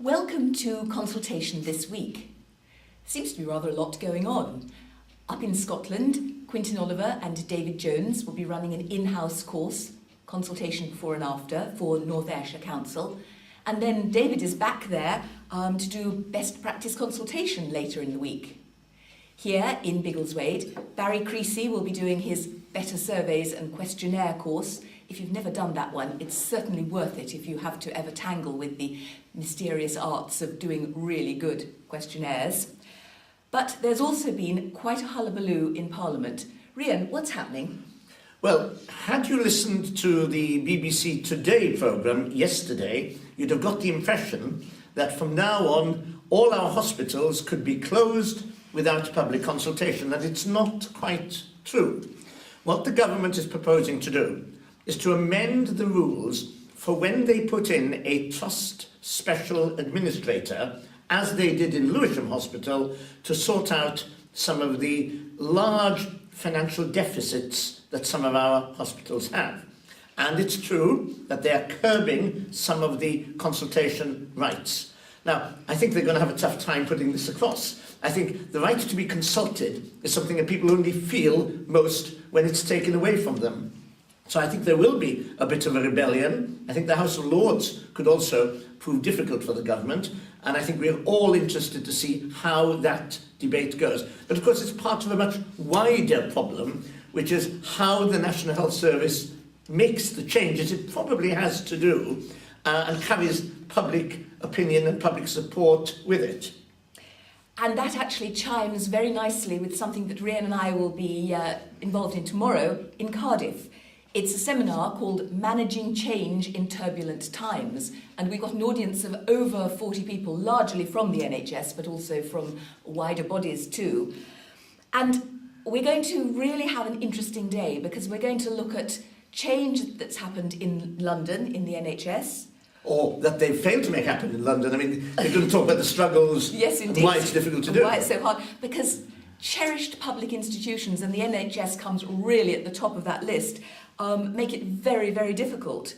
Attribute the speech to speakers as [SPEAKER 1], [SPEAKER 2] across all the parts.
[SPEAKER 1] Welcome to consultation this week. Seems to be rather a lot going on. Up in Scotland, Quintin Oliver and David Jones will be running an in-house course, consultation before and after, for North Ayrshire Council. And then David is back there to do best practice consultation later in the week. Here in Biggleswade, Barry Creasy will be doing his Better Surveys and Questionnaire course. If you've never done that one, it's certainly worth it if you have to ever tangle with the mysterious arts of doing really good questionnaires. But there's also been quite a hullabaloo in Parliament. Rhian, what's happening?
[SPEAKER 2] Well, had you listened to the BBC Today programme yesterday, you'd have got the impression that from now on, all our hospitals could be closed without public consultation, and it's not quite true. What the government is proposing to do is to amend the rules for when they put in a trust special administrator, as they did in Lewisham Hospital, to sort out some of the large financial deficits that some of our hospitals have. And it's true that they are curbing some of the consultation rights. Now, I think they're going to have a tough time putting this across. I think the right to be consulted is something that people only feel most when it's taken away from them. So I think there will be a bit of a rebellion. I think the House of Lords could also prove difficult for the government. And I think we're all interested to see how that debate goes. But of course, it's part of a much wider problem, which is how the National Health Service makes the changes it probably has to do and carries public opinion and public support with it.
[SPEAKER 1] And that actually chimes very nicely with something that Rhian and I will be involved in tomorrow in Cardiff. It's a seminar called Managing Change in Turbulent Times, and we've got an audience of over 40 people, largely from the NHS, but also from wider bodies too. And we're going to really have an interesting day because we're going to look at change that's happened in London, in the NHS.
[SPEAKER 2] Or that they've failed to make happen in London. I mean, they're going to talk about the struggles,
[SPEAKER 1] yes, indeed,
[SPEAKER 2] and why it's difficult to do.
[SPEAKER 1] Why it's so hard, because cherished public institutions, and the NHS comes really at the top of that list, make it very, very difficult.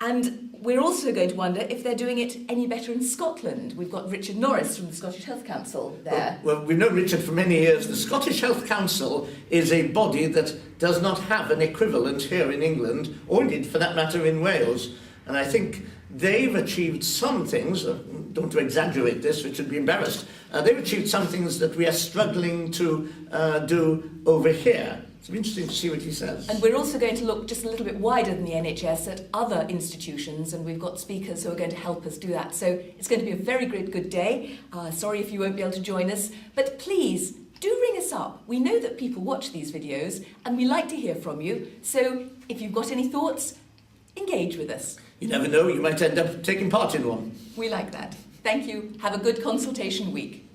[SPEAKER 1] And we're also going to wonder if they're doing it any better in Scotland. We've got Richard Norris from the Scottish Health Council there.
[SPEAKER 2] Well, we've known Richard for many years. The Scottish Health Council is a body that does not have an equivalent here in England, or indeed, for that matter, in Wales. And I think they've achieved some things, don't want to exaggerate this, which would be embarrassed, they've achieved some things that we are struggling to do over here. It's interesting to see what he says.
[SPEAKER 1] And we're also going to look just a little bit wider than the NHS at other institutions, and we've got speakers who are going to help us do that. So it's going to be a very good day. Sorry if you won't be able to join us, but please do ring us up. We know that people watch these videos, and we like to hear from you. So if you've got any thoughts, engage with us.
[SPEAKER 2] You never know, you might end up taking part in one.
[SPEAKER 1] We like that. Thank you. Have a good consultation week.